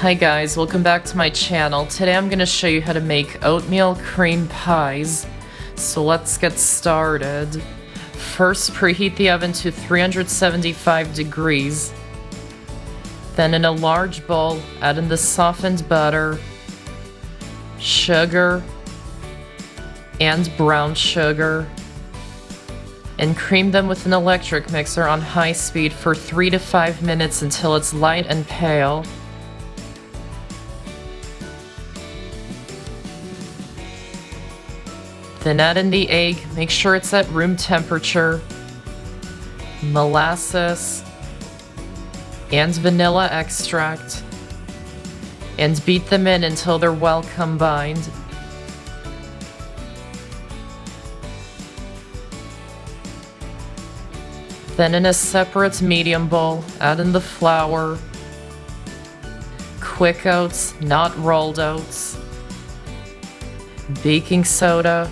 Hi guys, welcome back to my channel. Today I'm going to show you how to make oatmeal cream pies. So let's get started. First, preheat the oven to 375 degrees. Then in a large bowl, add in the softened butter, sugar, and brown sugar, and cream them with an electric mixer on high speed for 3 to 5 minutes until it's light and pale. Then add in the egg, make sure it's at room temperature, molasses, and vanilla extract, and beat them in until they're well combined. Then in a separate medium bowl, add in the flour, quick oats, not rolled oats, baking soda,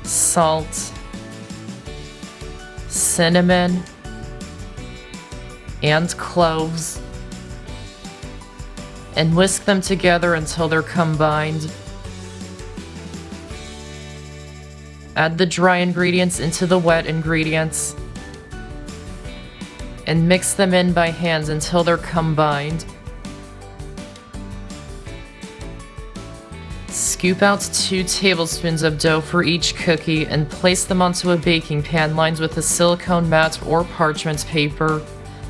salt, cinnamon, and cloves, and whisk them together until they're combined. Add the dry ingredients into the wet ingredients and mix them in by hand until they're combined. Scoop out 2 tablespoons of dough for each cookie and place them onto a baking pan lined with a silicone mat or parchment paper,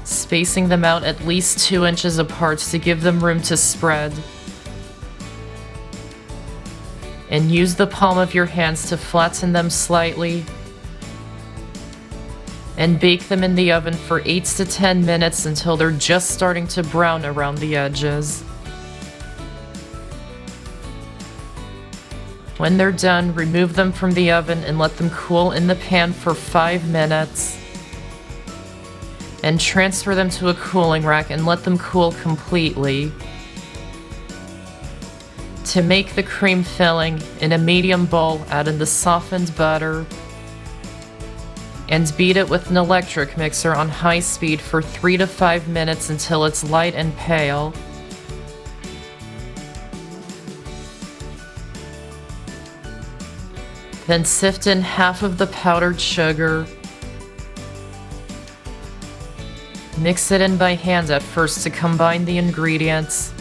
spacing them out at least 2 inches apart to give them room to spread. And use the palm of your hands to flatten them slightly. And bake them in the oven for 8 to 10 minutes until they're just starting to brown around the edges. When they're done, remove them from the oven and let them cool in the pan for 5 minutes. And transfer them to a cooling rack and let them cool completely. To make the cream filling, in a medium bowl, add in the softened butter and beat it with an electric mixer on high speed for 3 to 5 minutes until it's light and pale. Then sift in half of the powdered sugar. Mix it in by hand at first to combine the ingredients.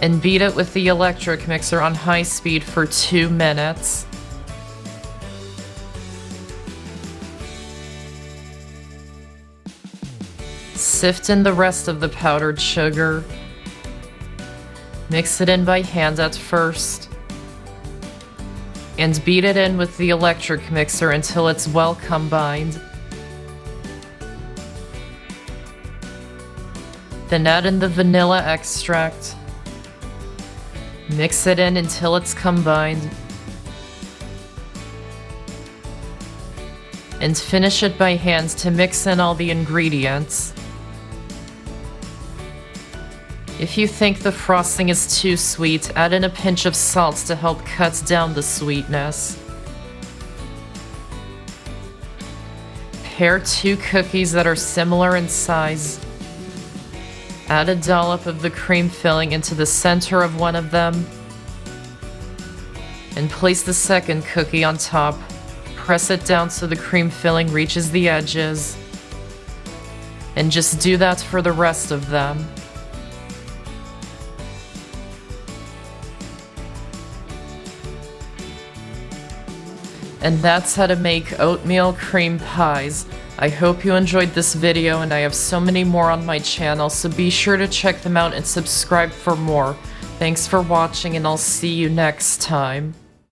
And beat it with the electric mixer on high speed for 2 minutes. Sift in the rest of the powdered sugar. Mix it in by hand at first. And beat it in with the electric mixer until it's well combined. Then add in the vanilla extract. Mix it in until it's combined. And finish it by hand to mix in all the ingredients. If you think the frosting is too sweet, add in a pinch of salt to help cut down the sweetness. Pair 2 cookies that are similar in size. Add a dollop of the cream filling into the center of one of them. And place the second cookie on top. Press it down so the cream filling reaches the edges. And just do that for the rest of them. And that's how to make oatmeal cream pies. I hope you enjoyed this video, and I have so many more on my channel, so be sure to check them out and subscribe for more. Thanks for watching, and I'll see you next time.